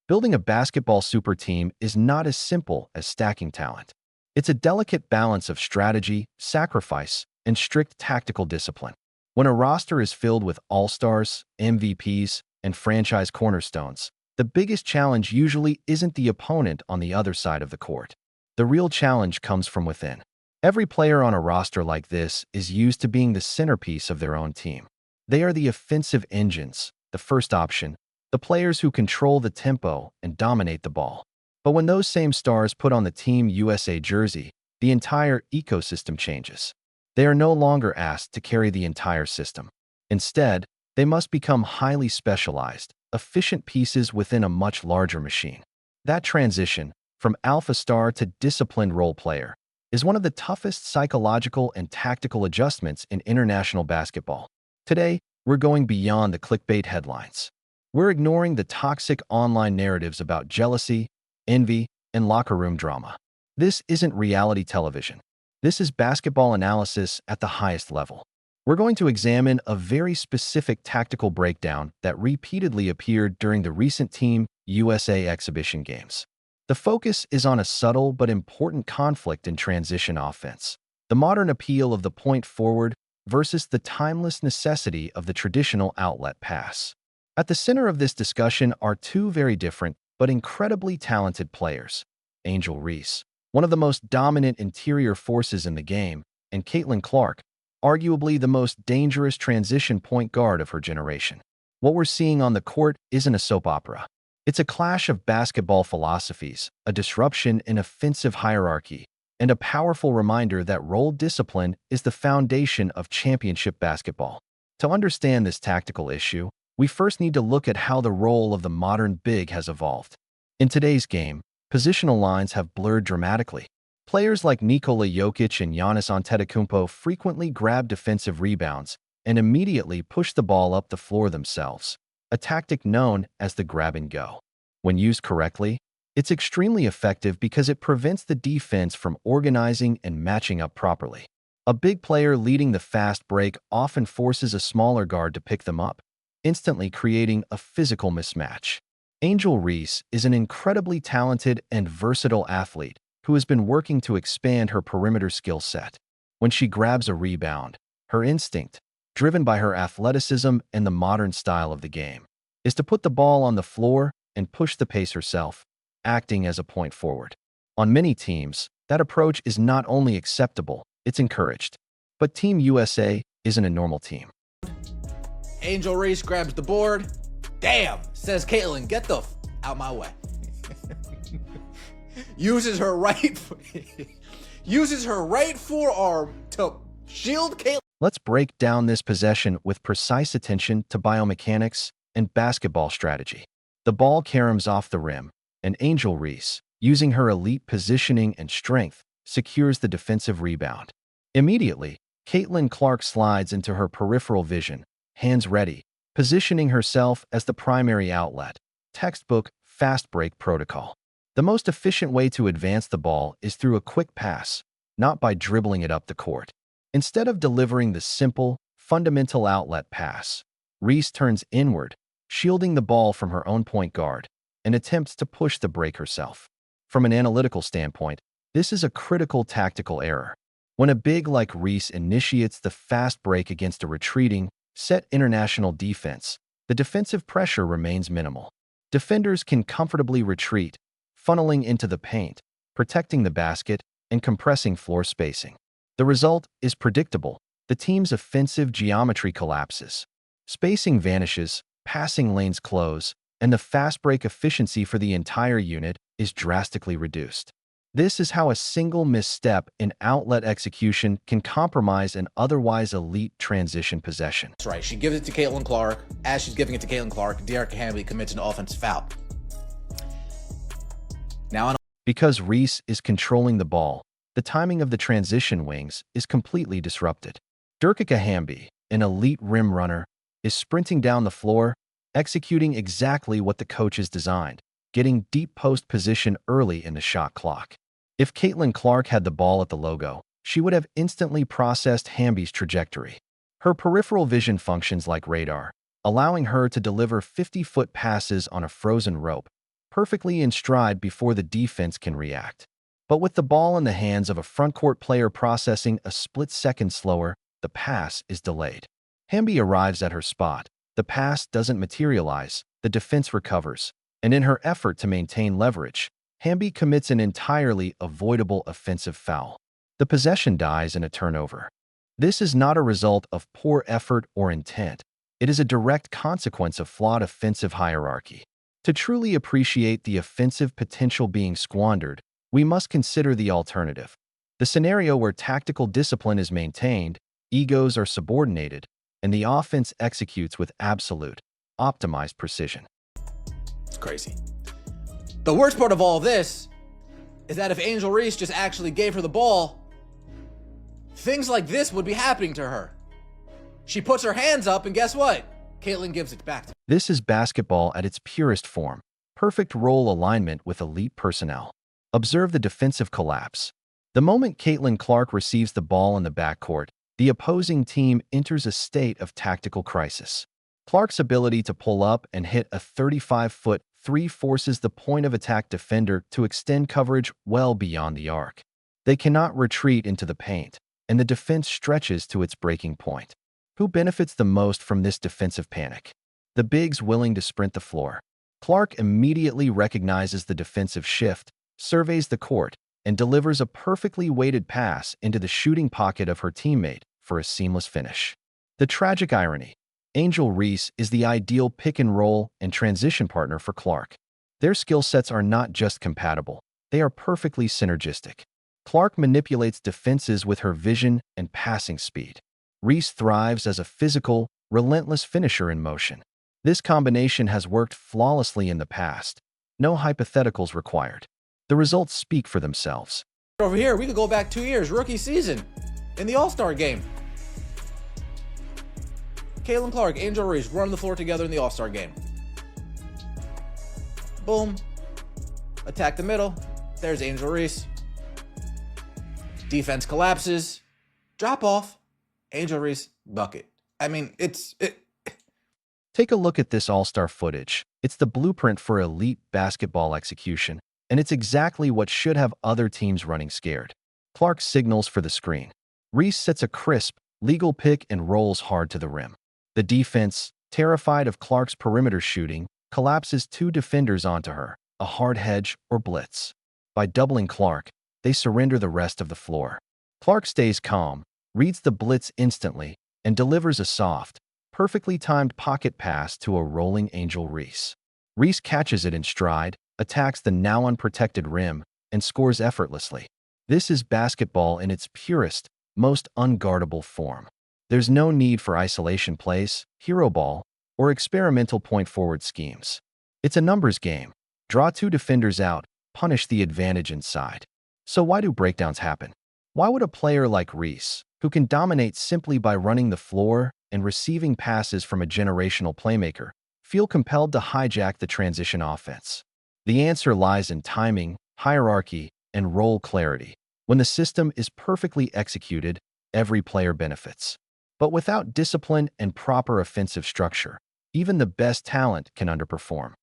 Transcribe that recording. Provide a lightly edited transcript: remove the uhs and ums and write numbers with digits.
Building a basketball super team is not as simple as stacking talent. It's a delicate balance of strategy, sacrifice, and strict tactical discipline. When a roster is filled with all-stars, MVPs, and franchise cornerstones, the biggest challenge usually isn't the opponent on the other side of the court. The real challenge comes from within. Every player on a roster like this is used to being the centerpiece of their own team. They are the offensive engines, the first option, the players who control the tempo and dominate the ball. But when those same stars put on the Team USA jersey, the entire ecosystem changes. They are no longer asked to carry the entire system. Instead, they must become highly specialized, efficient pieces within a much larger machine. That transition, from alpha star to disciplined role player, is one of the toughest psychological and tactical adjustments in international basketball. Today, we're going beyond the clickbait headlines. We're ignoring the toxic online narratives about jealousy, envy, and locker room drama. This isn't reality television. This is basketball analysis at the highest level. We're going to examine a very specific tactical breakdown that repeatedly appeared during the recent Team USA exhibition games. The focus is on a subtle but important conflict in transition offense, the modern appeal of the point forward versus the timeless necessity of the traditional outlet pass. At the center of this discussion are two very different but incredibly talented players: Angel Reese, one of the most dominant interior forces in the game, and Caitlin Clark, arguably the most dangerous transition point guard of her generation. What we're seeing on the court isn't a soap opera. It's a clash of basketball philosophies, a disruption in offensive hierarchy, and a powerful reminder that role discipline is the foundation of championship basketball. To understand this tactical issue, we first need to look at how the role of the modern big has evolved. In today's game, positional lines have blurred dramatically. Players like Nikola Jokic and Giannis Antetokounmpo frequently grab defensive rebounds and immediately push the ball up the floor themselves, a tactic known as the grab and go. When used correctly, it's extremely effective because it prevents the defense from organizing and matching up properly. A big player leading the fast break often forces a smaller guard to pick them up, instantly creating a physical mismatch. Angel Reese is an incredibly talented and versatile athlete who has been working to expand her perimeter skill set. When she grabs a rebound, her instinct, driven by her athleticism and the modern style of the game, is to put the ball on the floor and push the pace herself, acting as a point forward. On many teams, that approach is not only acceptable, it's encouraged. But Team USA isn't a normal team. Angel Reese grabs the board. Damn, says Caitlin, get the out my way. uses her right forearm to shield Caitlin. Let's break down this possession with precise attention to biomechanics and basketball strategy. The ball caroms off the rim, and Angel Reese, using her elite positioning and strength, secures the defensive rebound. Immediately, Caitlin Clark slides into her peripheral vision, hands ready, positioning herself as the primary outlet. Textbook fast break protocol. The most efficient way to advance the ball is through a quick pass, not by dribbling it up the court. Instead of delivering the simple, fundamental outlet pass, Reese turns inward, shielding the ball from her own point guard, and attempts to push the break herself. From an analytical standpoint, this is a critical tactical error. When a big like Reese initiates the fast break against a retreating, set international defense, the defensive pressure remains minimal. Defenders can comfortably retreat, funneling into the paint, protecting the basket, and compressing floor spacing. The result is predictable. The team's offensive geometry collapses. Spacing vanishes, passing lanes close, and the fast break efficiency for the entire unit is drastically reduced. This is how a single misstep in outlet execution can compromise an otherwise elite transition possession. That's right. She gives it to Caitlin Clark. As she's giving it to Caitlin Clark, Dearica Hamby commits an offensive foul. Because Reese is controlling the ball, the timing of the transition wings is completely disrupted. Dearica Hamby, an elite rim runner, is sprinting down the floor, executing exactly what the coaches designed, getting deep post position early in the shot clock. If Caitlin Clark had the ball at the logo, she would have instantly processed Hamby's trajectory. Her peripheral vision functions like radar, allowing her to deliver 50-foot passes on a frozen rope, perfectly in stride before the defense can react. But with the ball in the hands of a frontcourt player processing a split second slower, the pass is delayed. Hamby arrives at her spot. The pass doesn't materialize, the defense recovers, and in her effort to maintain leverage, Hamby commits an entirely avoidable offensive foul. The possession dies in a turnover. This is not a result of poor effort or intent. It is a direct consequence of flawed offensive hierarchy. To truly appreciate the offensive potential being squandered, we must consider the alternative. The scenario where tactical discipline is maintained, egos are subordinated, and the offense executes with absolute, optimized precision. It's crazy. The worst part of all this is that if Angel Reese just actually gave her the ball, things like this would be happening to her. She puts her hands up, and guess what? Caitlin gives it back to her. This is basketball at its purest form, perfect role alignment with elite personnel. Observe the defensive collapse. The moment Caitlin Clark receives the ball in the backcourt, the opposing team enters a state of tactical crisis. Clark's ability to pull up and hit a 35-foot three forces the point of attack defender to extend coverage well beyond the arc. They cannot retreat into the paint, and the defense stretches to its breaking point. Who benefits the most from this defensive panic? The bigs willing to sprint the floor. Clark immediately recognizes the defensive shift, surveys the court, and delivers a perfectly weighted pass into the shooting pocket of her teammate for a seamless finish. The tragic irony: Angel Reese is the ideal pick-and-roll and transition partner for Clark. Their skill sets are not just compatible, they are perfectly synergistic. Clark manipulates defenses with her vision and passing speed. Reese thrives as a physical, relentless finisher in motion. This combination has worked flawlessly in the past. No hypotheticals required. The results speak for themselves. Over here, we could go back 2 years, rookie season, in the All-Star game. Caitlin Clark, Angel Reese running the floor together in the All-Star game. Boom. Attack the middle. There's Angel Reese. Defense collapses. Drop off. Angel Reese, bucket. I mean, Take a look at this all-star footage. It's the blueprint for elite basketball execution, and it's exactly what should have other teams running scared. Clark signals for the screen. Reese sets a crisp, legal pick and rolls hard to the rim. The defense, terrified of Clark's perimeter shooting, collapses two defenders onto her, a hard hedge or blitz. By doubling Clark, they surrender the rest of the floor. Clark stays calm, reads the blitz instantly, and delivers a soft, perfectly timed pocket pass to a rolling Angel Reese. Reese catches it in stride, attacks the now unprotected rim, and scores effortlessly. This is basketball in its purest, most unguardable form. There's no need for isolation plays, hero ball, or experimental point-forward schemes. It's a numbers game. Draw two defenders out, punish the advantage inside. So why do breakdowns happen? Why would a player like Reese, who can dominate simply by running the floor and receiving passes from a generational playmaker, feel compelled to hijack the transition offense? The answer lies in timing, hierarchy, and role clarity. When the system is perfectly executed, every player benefits. But without discipline and proper offensive structure, even the best talent can underperform.